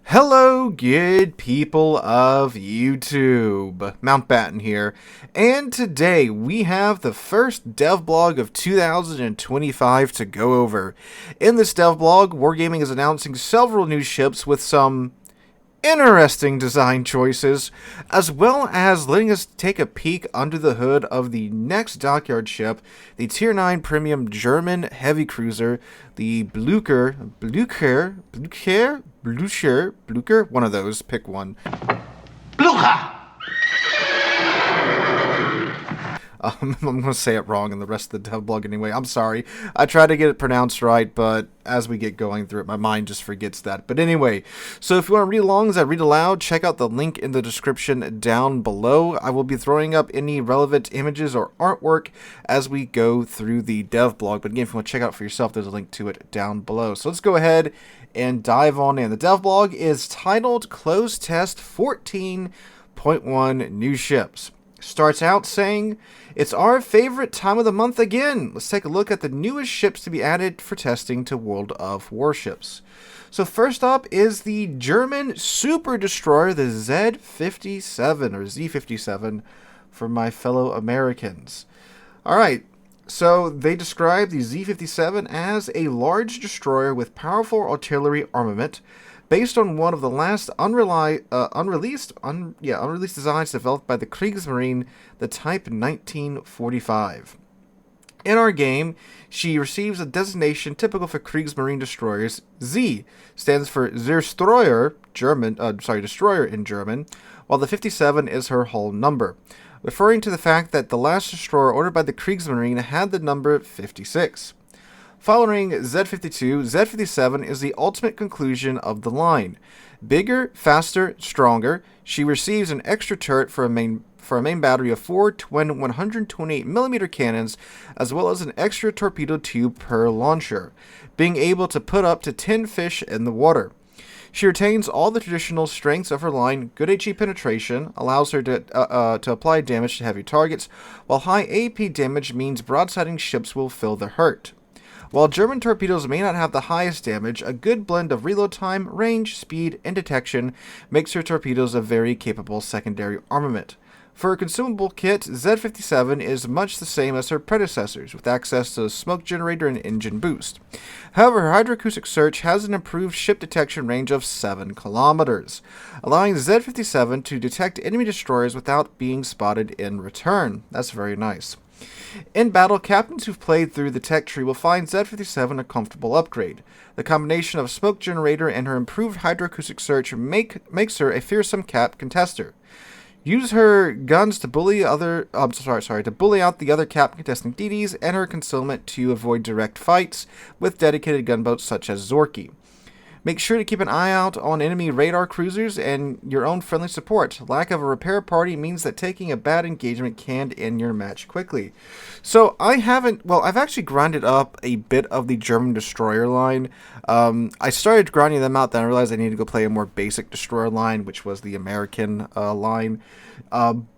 Hello, good people of YouTube. Mountbatten here, and today we have the first devblog of 2025 to go over. In this devblog, Wargaming is announcing several new ships with some interesting design choices, as well as letting us take a peek under the hood of the next dockyard ship, the Tier 9 Premium German Heavy Cruiser, the Blücher, one of those, pick one. Blucher! I'm going to say it wrong in the rest of the devblog anyway. I'm sorry. I try to get it pronounced right, but as we get going through it, my mind just forgets that. But anyway, so if you want to read along as I read aloud, check out the link in the description down below. I will be throwing up any relevant images or artwork as we go through the devblog. But again, if you want to check out for yourself, there's a link to it down below. So let's go ahead and dive on in. The devblog is titled Close Test 14.1 New Ships. Starts out saying, "It's our favorite time of the month again. Let's take a look at the newest ships to be added for testing to World of Warships." So first up is the German super destroyer, the Z-57 or Z-57 for my fellow Americans. Alright, so they describe the Z-57 as a large destroyer with powerful artillery armament, based on one of the last unreleased designs developed by the Kriegsmarine, the Type 1945. In our game, she receives a designation typical for Kriegsmarine destroyers. Z stands for Zersteuer, destroyer in German, while the 57 is her hull number, referring to the fact that the last destroyer ordered by the Kriegsmarine had the number 56. Following Z-52, Z-57 is the ultimate conclusion of the line. Bigger, faster, stronger, she receives an extra turret for a main battery of 4 twin 128mm cannons, as well as an extra torpedo tube per launcher, being able to put up to 10 fish in the water. She retains all the traditional strengths of her line. Good HE penetration allows her to apply damage to heavy targets, while high AP damage means broadsiding ships will feel the hurt. While German torpedoes may not have the highest damage, a good blend of reload time, range, speed, and detection makes her torpedoes a very capable secondary armament. For her consumable kit, Z-57 is much the same as her predecessors, with access to a smoke generator and engine boost. However, her hydroacoustic search has an improved ship detection range of 7 kilometers, allowing Z-57 to detect enemy destroyers without being spotted in return. That's very nice. In battle, captains who've played through the tech tree will find Z-57 a comfortable upgrade. The combination of smoke generator and her improved hydroacoustic search makes her a fearsome cap contester. Use her guns to bully out the other cap contesting DDs, and her concealment to avoid direct fights with dedicated gunboats such as Zorki. Make sure to keep an eye out on enemy radar cruisers and your own friendly support. Lack of a repair party means that taking a bad engagement can end your match quickly. So I've actually grinded up a bit of the German destroyer line. I started grinding them out, then I realized I needed to go play a more basic destroyer line, which was the American line.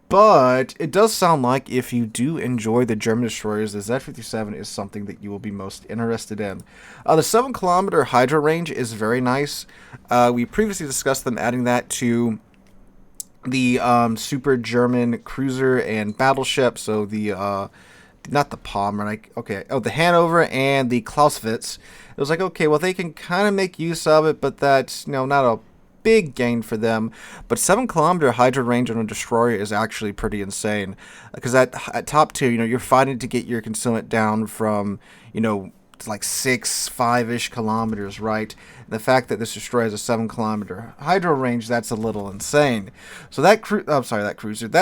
But it does sound like if you do enjoy the German destroyers, the Z-57 is something that you will be most interested in. The 7-kilometer hydro range is very nice. We previously discussed them adding that to the super German cruiser and battleship. So the not the Palmer, the Hanover and the Clausewitz. It was like, okay, well, they can kind of make use of it, but that's not a big gain for them. But 7-kilometer hydro range on a destroyer is actually pretty insane, because at top 2, you're fighting to get your concealment down from like 5-ish kilometers, right? And the fact that this destroyer has a 7-kilometer hydro range, that's a little insane. So that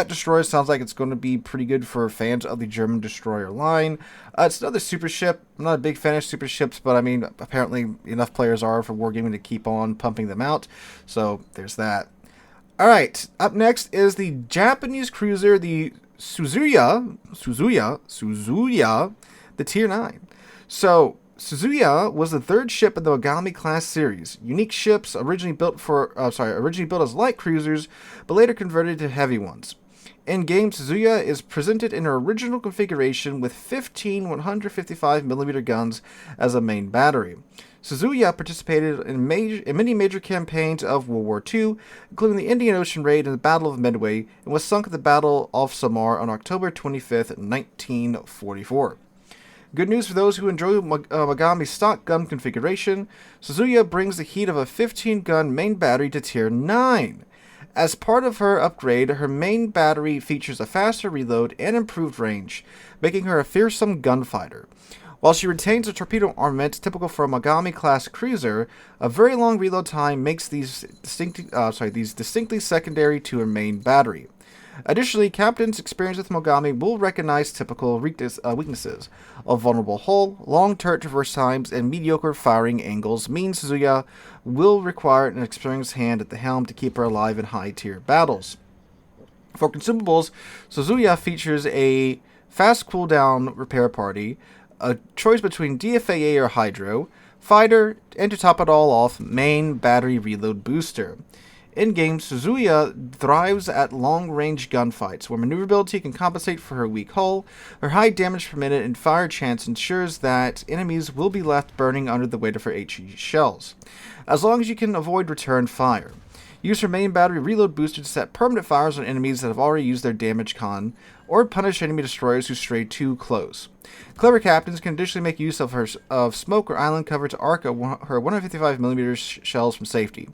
destroyer sounds like it's going to be pretty good for fans of the German destroyer line. It's another super ship. I'm not a big fan of super ships, but I mean, apparently enough players are for Wargaming to keep on pumping them out. So there's that. Alright, up next is the Japanese cruiser, the Suzuya, the Tier 9. So, Suzuya was the third ship in the Ogami class series. Unique ships originally built as light cruisers, but later converted to heavy ones. In-game, Suzuya is presented in her original configuration with 15 155mm guns as a main battery. Suzuya participated in many major campaigns of World War II, including the Indian Ocean Raid and the Battle of Midway, and was sunk at the Battle of Samar on October 25th, 1944. Good news for those who enjoy Mogami's stock gun configuration, Suzuya brings the heat of a 15-gun main battery to Tier 9. As part of her upgrade, her main battery features a faster reload and improved range, making her a fearsome gunfighter. While she retains a torpedo armament typical for a Mogami-class cruiser, a very long reload time makes these distinctly secondary to her main battery. Additionally, captains experienced with Mogami will recognize typical weaknesses. A vulnerable hull, long turret traverse times, and mediocre firing angles mean Suzuya will require an experienced hand at the helm to keep her alive in high-tier battles. For consumables, Suzuya features a fast cooldown repair party, a choice between DFAA or Hydro, fighter, and to top it all off, main battery reload booster. In-game, Suzuya thrives at long-range gunfights, where maneuverability can compensate for her weak hull. Her high damage per minute and fire chance ensures that enemies will be left burning under the weight of her HE shells, as long as you can avoid return fire. Use her main battery reload booster to set permanent fires on enemies that have already used their damage con, or punish enemy destroyers who stray too close. Clever captains can additionally make use of smoke or island cover to arc her 155mm shells from safety.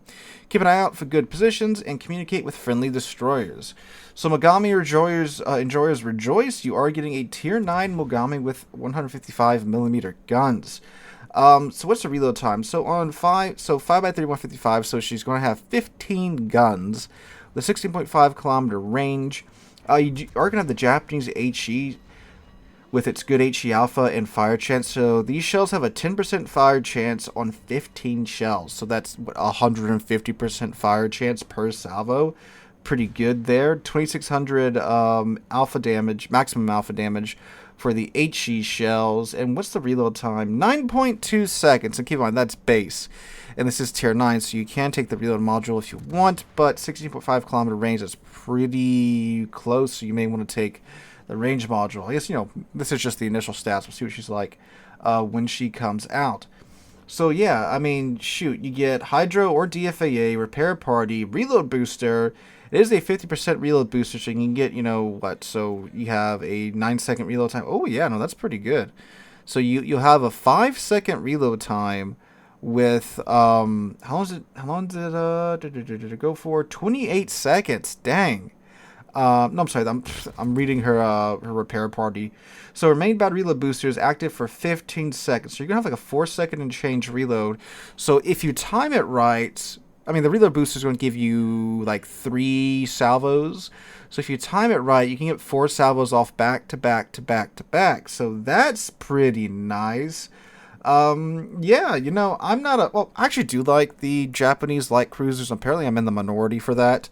Keep an eye out for good positions and communicate with friendly destroyers. So Mogami enjoyers rejoice, you are getting a Tier 9 Mogami with 155mm guns. So what's the reload time? So on 5x30 155, so she's going to have 15 guns with a 16.5 kilometer range. You are going to have the Japanese HE with its good HE alpha and fire chance. So these shells have a 10% fire chance on 15 shells. So that's what, 150% fire chance per salvo. Pretty good there. 2600 alpha damage, maximum alpha damage for the HE shells. And what's the reload time? 9.2 seconds. And keep in mind, that's base. And this is Tier 9, so you can take the reload module if you want, but 16.5 kilometer range is pretty close, so you may want to take the range module. I guess, this is just the initial stats. We'll see what she's like when she comes out. So, yeah, I mean, shoot, you get Hydro or DFAA, Repair Party, Reload Booster. It is a 50% reload booster, so you can get, so you have a 9-second reload time. Oh, yeah, no, that's pretty good. So you'll have a 5-second reload time with, how long did it go for? 28 seconds, dang. No, I'm sorry, I'm reading her repair party. So her main battery reload booster is active for 15 seconds. So you're going to have like a 4-second and change reload. So if you time it right, I mean, the reload booster is going to give you like 3 salvos. So if you time it right, you can get 4 salvos off back to back to back to back. So that's pretty nice. Yeah, I'm not I actually do like the Japanese light cruisers. Apparently I'm in the minority for that.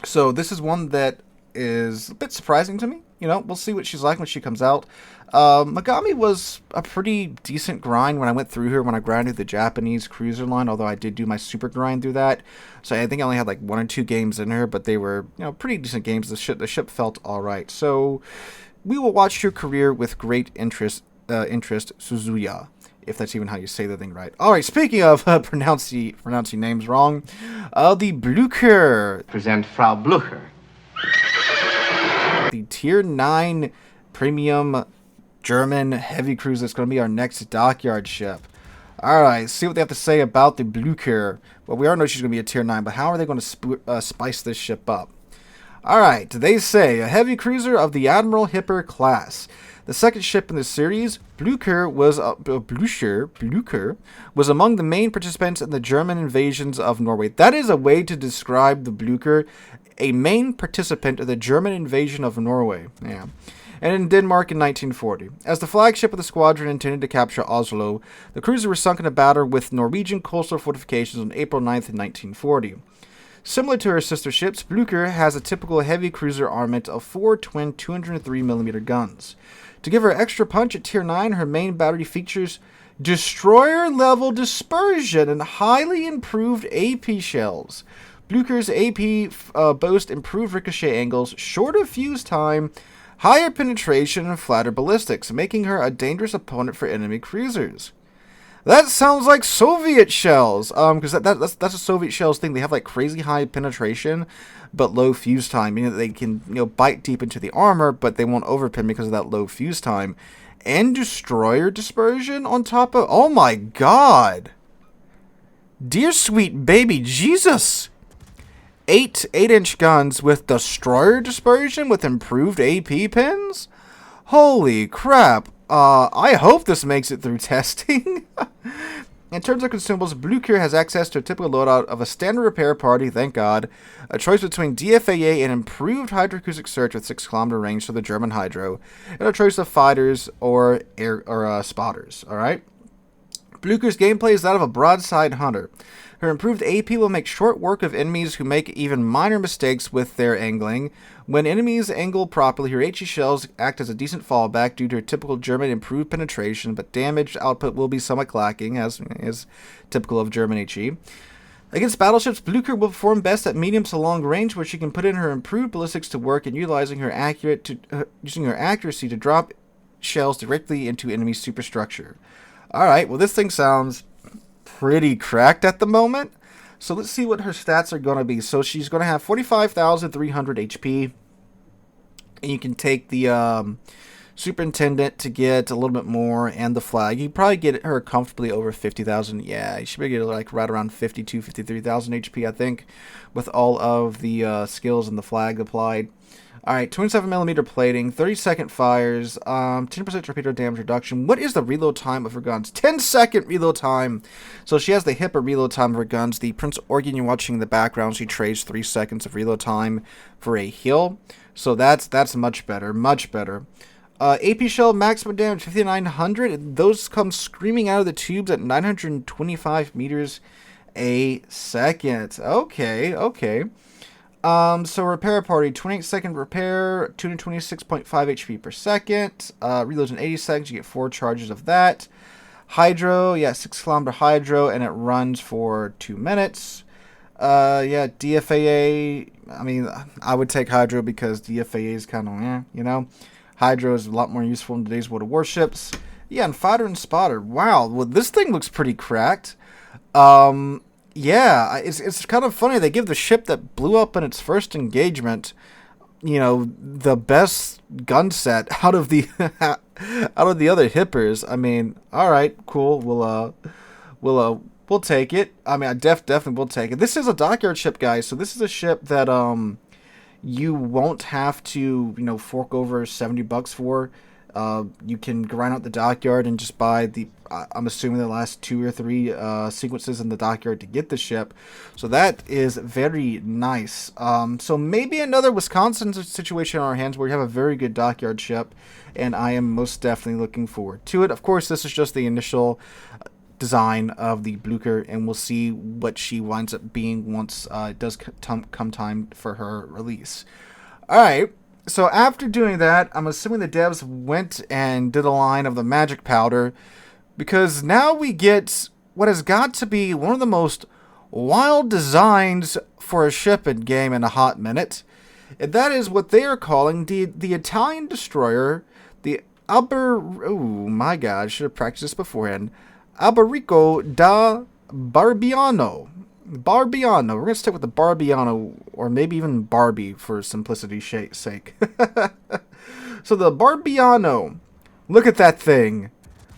So this is one that is a bit surprising to me. We'll see what she's like when she comes out. Mogami was a pretty decent grind when I went through her, when I grinded the Japanese cruiser line, although I did do my super grind through that. So I think I only had like 1 or 2 games in her, but they were, pretty decent games. The ship felt alright. So we will watch your career with great interest, Suzuya, if that's even how you say the thing right. Alright, speaking of pronouncing names wrong, the Blücher. Present Frau Blucher. The Tier 9 premium German heavy cruiser is going to be our next dockyard ship. Alright, see what they have to say about the Blücher. Well, we already know she's going to be a Tier 9, but how are they going to spice this ship up? Alright, they say a heavy cruiser of the Admiral Hipper class. The second ship in the series, Blücher was among the main participants in the German invasions of Norway. That is a way to describe the Blücher, a main participant in the German invasion of Norway. Yeah. And in Denmark in 1940. As the flagship of the squadron intended to capture Oslo, the cruiser was sunk in a battle with Norwegian coastal fortifications on April 9th in 1940. Similar to her sister ships, Blücher has a typical heavy cruiser armament of 4 twin 203mm guns. To give her extra punch at Tier 9, her main battery features destroyer-level dispersion and highly improved AP shells. Blücher's AP boast improved ricochet angles, shorter fuse time, higher penetration, and flatter ballistics, making her a dangerous opponent for enemy cruisers. That sounds like Soviet shells. Because that's a Soviet shells thing. They have like crazy high penetration, but low fuse time. Meaning that they can bite deep into the armor, but they won't overpin because of that low fuse time. And destroyer dispersion on top of. Oh my god! Dear sweet baby Jesus! 8-inch guns with destroyer dispersion with improved AP pins. Holy crap! I hope this makes it through testing. In terms of consumables, Blücher has access to a typical loadout of a standard repair party, thank God, a choice between DFAA and improved hydroacoustic search with 6-kilometer range for the German Hydro, and a choice of fighters or spotters, alright? Blücher's gameplay is that of a broadside hunter. Her improved AP will make short work of enemies who make even minor mistakes with their angling. When enemies angle properly, her HE shells act as a decent fallback due to her typical German improved penetration, but damage output will be somewhat lacking, as is typical of German HE. Against battleships, Blücher will perform best at medium to long range, where she can put in her improved ballistics to work and using her accuracy to drop shells directly into enemy superstructure. Alright, well this thing sounds pretty cracked at the moment. So let's see what her stats are going to be. So she's going to have 45,300 HP. And you can take the Superintendent to get a little bit more, and the Flag. You can probably get her comfortably over 50,000. Yeah, you should be getting like right around 52, 53,000 HP, I think, with all of the skills and the Flag applied. Alright, 27mm plating, 30-second fires, 10% torpedo damage reduction. What is the reload time of her guns? 10-second reload time! So she has the HIPAA reload time of her guns. The Prince Organ you're watching in the background, she trades 3 seconds of reload time for a heal. So that's much better, much better. AP shell maximum damage 5,900. Those come screaming out of the tubes at 925 meters a second. Okay. So repair party, 28-second repair, 226.5 HP per second. Reloads in 80 seconds, you get 4 charges of that. Hydro, 6-kilometer hydro, and it runs for 2 minutes. DFAA, I mean, I would take hydro because DFAA is kind of, Hydro is a lot more useful in today's world of warships. Yeah, and fighter and spotter. Wow, well, this thing looks pretty cracked. Yeah, it's kind of funny. They give the ship that blew up in its first engagement, the best gun set out of the other hippers. I mean, all right, cool. We'll take it. I mean, I definitely will take it. This is a dockyard ship, guys. So this is a ship that you won't have to fork over $70 for. You can grind out the dockyard and just buy I'm assuming the last 2 or 3 sequences in the dockyard to get the ship. So that is very nice. So maybe another Wisconsin situation on our hands where we have a very good dockyard ship, and I am most definitely looking forward to it. Of course, this is just the initial design of the Blücher, and we'll see what she winds up being once it does come time for her release. Alright. So after doing that, I'm assuming the devs went and did a line of the magic powder, because now we get what has got to be one of the most wild designs for a ship in game in a hot minute. And that is what they are calling the Italian destroyer, the oh my god, I should have practiced this beforehand. Alberico da Barbiano. Barbiano. We're going to stick with the Barbiano, or maybe even Barbie for simplicity's sake. So the Barbiano. Look at that thing.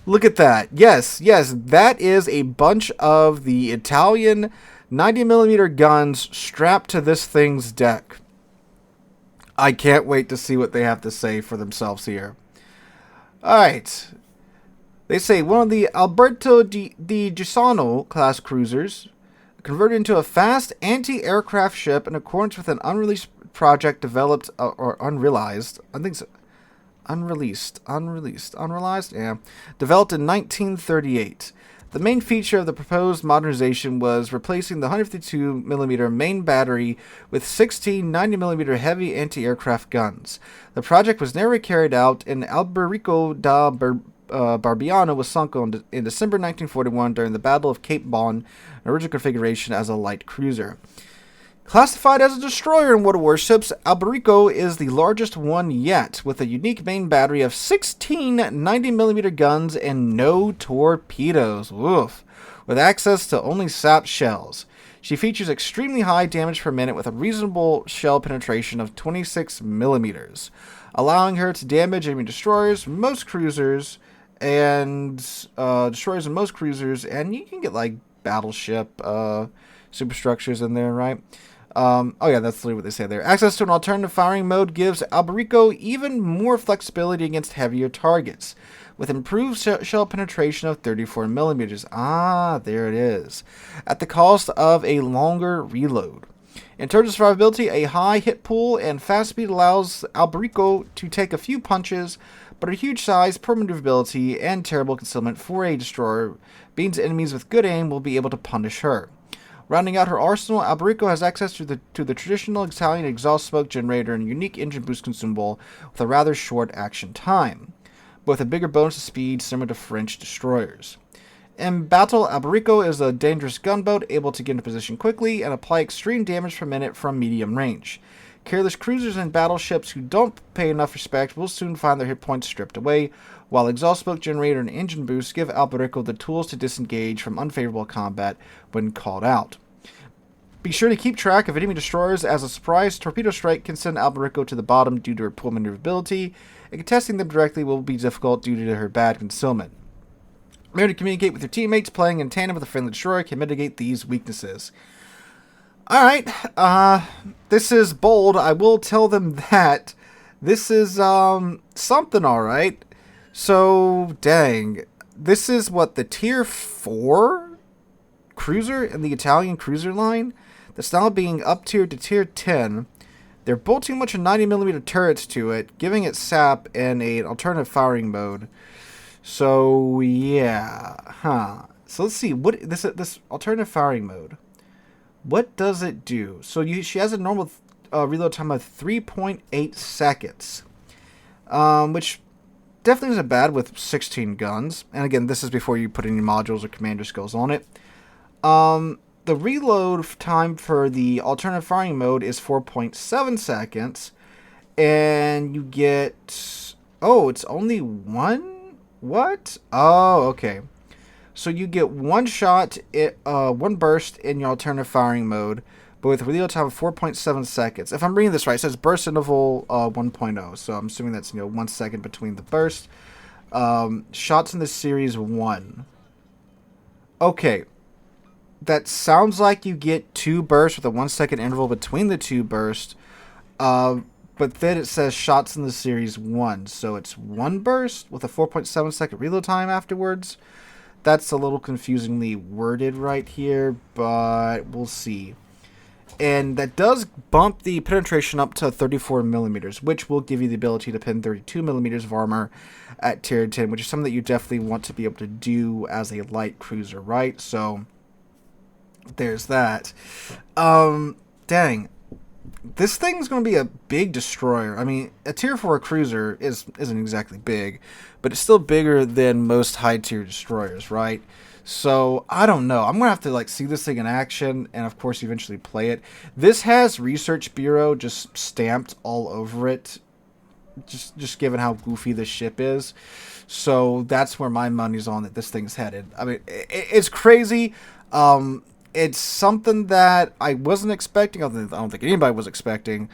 Look at that. Yes, that is a bunch of the Italian 90mm guns strapped to this thing's deck. I can't wait to see what they have to say for themselves here. Alright. They say one of the Alberto di Gisano class cruisers converted into a fast anti-aircraft ship in accordance with an unreleased project developed or unrealized. I think so. Unrealized. Yeah. Developed in 1938. The main feature of the proposed modernization was replacing the 152mm main battery with 16 90mm heavy anti-aircraft guns. The project was never carried out, and Alberico da Barbiano was sunk in December 1941 during the Battle of Cape Bon, an original configuration as a light cruiser. Classified as a destroyer in World Warships, Alberico is the largest one yet, with a unique main battery of 16 90mm guns and no torpedoes. Woof. With access to only SAP shells. She features extremely high damage per minute with a reasonable shell penetration of 26mm, allowing her to damage enemy destroyers, most cruisers, and and you can get like battleship superstructures in there, right? Oh yeah, that's literally what they say there. Access to an alternative firing mode gives Alberico even more flexibility against heavier targets, with improved shell penetration of 34mm. Ah, there it is. At the cost of a longer reload. In terms of survivability, a high hit pool and fast speed allows Alberico to take a few punches, but her huge size, poor maneuverability, and terrible concealment for a destroyer means enemies with good aim will be able to punish her. Rounding out her arsenal, Alberico has access to the traditional Italian exhaust smoke generator and a unique engine boost consumable with a rather short action time, but with a bigger bonus of speed similar to French destroyers. In battle, Alberico is a dangerous gunboat able to get into position quickly and apply extreme damage per minute from medium range. Careless cruisers and battleships who don't pay enough respect will soon find their hit points stripped away, while exhaust smoke generator and engine boost give Alberico the tools to disengage from unfavorable combat when called out. Be sure to keep track of enemy destroyers, as a surprise torpedo strike can send Alberico to the bottom due to her poor maneuverability, and contesting them directly will be difficult due to her bad concealment. Remember to communicate with your teammates. Playing in tandem with a friendly destroyer can mitigate these weaknesses. Alright, this is bold. I will tell them that. This is, something alright. So, dang. This is what, the tier 4 cruiser in the Italian cruiser line? That's now being up-tiered to tier 10. They're bolting a bunch of 90mm turrets to it, giving it SAP and an alternative firing mode. So, yeah. So, let's see. What this alternative firing mode. What does it do? So, she has a normal reload time of 3.8 seconds. Which definitely isn't bad with 16 guns. And again, this is before you put any modules or commander skills on it. The reload time for the alternative firing mode is 4.7 seconds. And you get... Oh, it's only one? What? Oh, okay. So you get one shot, one burst in your alternative firing mode, but with a reload time of 4.7 seconds. If I'm reading this right, it says burst interval 1.0. So I'm assuming that's 1 second between the burst. Shots in the series 1. Okay. That sounds like you get 2 bursts with a 1 second interval between the 2 bursts. But then it says shots in the series 1. So it's 1 burst with a 4.7 second reload time afterwards. That's a little confusingly worded right here, but we'll see. And that does bump the penetration up to 34mm, which will give you the ability to pin 32mm of armor at tier 10, which is something that you definitely want to be able to do as a light cruiser, right? So there's that. Dang. This thing's going to be a big destroyer. I mean, a tier 4 cruiser isn't exactly big, but it's still bigger than most high tier destroyers, right? So, I don't know. I'm going to have to see this thing in action and of course eventually play it. This has Research Bureau just stamped all over it. Just given how goofy this ship is. So, that's where my money's on that this thing's headed. I mean, it's crazy. It's something that I wasn't expecting. I don't think anybody was expecting.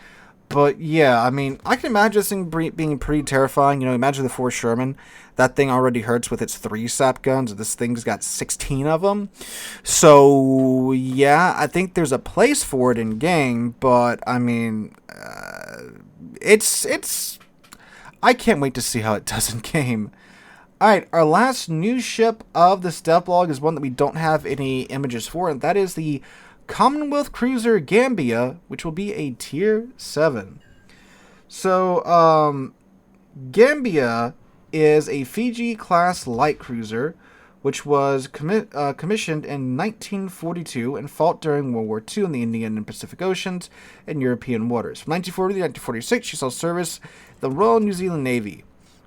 But yeah, I mean, I can imagine this thing being pretty terrifying. Imagine the 4 Sherman. That thing already hurts with its 3 SAP guns. This thing's got 16 of them. So yeah, I think there's a place for it in game. But I mean, it's. I can't wait to see how it does in game. Alright, our last new ship of this devlog is one that we don't have any images for, and that is the Commonwealth Cruiser Gambia, which will be a tier 7. So, Gambia is a Fiji-class light cruiser, which was commissioned in 1942 and fought during World War II in the Indian and Pacific Oceans and European waters. From 1940 to 1946, she saw service in the Royal New Zealand Navy.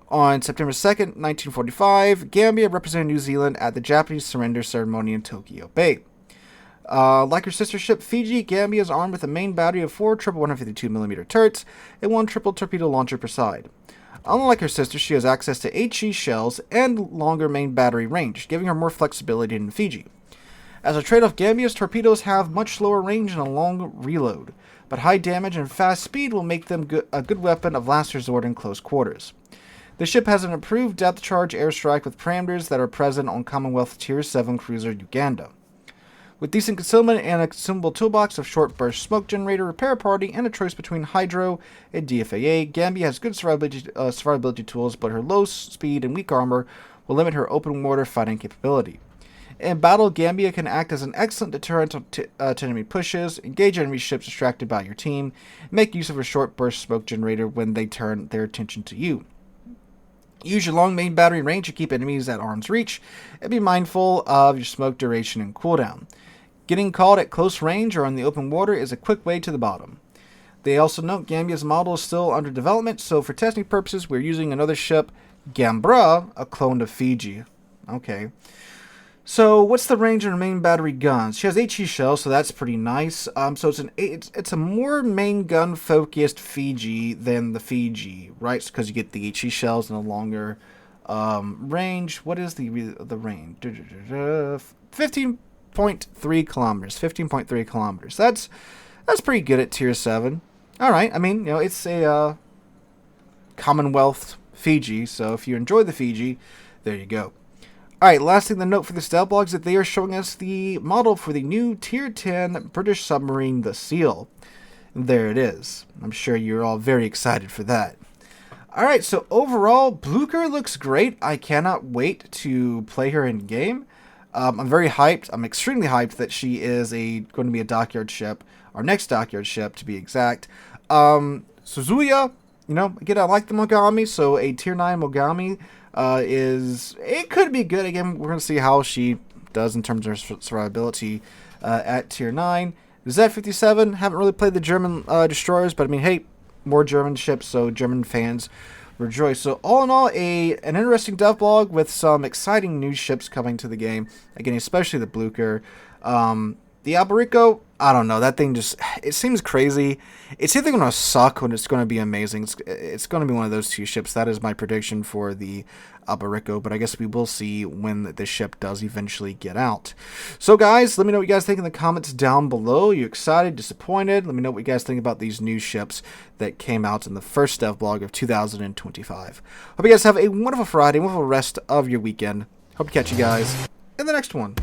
On September 2nd, 1945, Gambia represented New Zealand at the Japanese surrender ceremony in Tokyo Bay. Like her sister ship Fiji, Gambia is armed with a main battery of 4 triple 152mm turrets and 1 triple torpedo launcher per side. Unlike her sister, she has access to HE shells and longer main battery range, giving her more flexibility than Fiji. As a trade-off, Gambia's torpedoes have much slower range and a long reload, but high damage and fast speed will make them a good weapon of last resort in close quarters. The ship has an improved depth charge airstrike with parameters that are present on Commonwealth Tier 7 cruiser Uganda. With decent concealment and a consumable toolbox of short burst smoke generator, repair party, and a choice between Hydro and DFAA, Gambia has good survivability tools, but her low speed and weak armor will limit her open water fighting capability. In battle, Gambia can act as an excellent deterrent to enemy pushes, engage enemy ships distracted by your team, and make use of her short burst smoke generator when they turn their attention to you. Use your long main battery range to keep enemies at arm's reach, and be mindful of your smoke duration and cooldown. Getting caught at close range or in the open water is a quick way to the bottom. They also note Gambia's model is still under development, so for testing purposes, we're using another ship, Gambra, a clone of Fiji. Okay. So, what's the range of her main battery guns? She has HE shells, so that's pretty nice. So it's a more main gun focused Fiji than the Fiji, right? Because you get the HE shells and a longer range. What is the range? 15.3 kilometers. 15.3 kilometers. That's pretty good at Tier 7. All right. I mean, it's a Commonwealth Fiji, so if you enjoy the Fiji, there you go. Alright, last thing to note for the Stealth Blog is that they are showing us the model for the new Tier 10 British submarine, the Seal. There it is. I'm sure you're all very excited for that. Alright, so overall, Blücher looks great. I cannot wait to play her in game. I'm very hyped. I'm extremely hyped that she is going to be a dockyard ship. Our next dockyard ship, to be exact. Suzuya, again, I like the Mogami, so a Tier 9 Mogami it could be good. Again, we're going to see how she does in terms of her survivability at Tier 9. Z-57, haven't really played the German destroyers, but I mean, hey, more German ships, so German fans rejoice. So all in all, an interesting dev blog with some exciting new ships coming to the game. Again, especially the Blücher. The Alberico, I don't know. That thing it seems crazy. It's either going to suck or it's going to be amazing. It's going to be one of those two ships. That is my prediction for the Alberico, but I guess we will see when the ship does eventually get out. So guys, let me know what you guys think in the comments down below. Are you excited, disappointed? Let me know what you guys think about these new ships that came out in the first dev blog of 2025. Hope you guys have a wonderful Friday, wonderful rest of your weekend. Hope to catch you guys in the next one.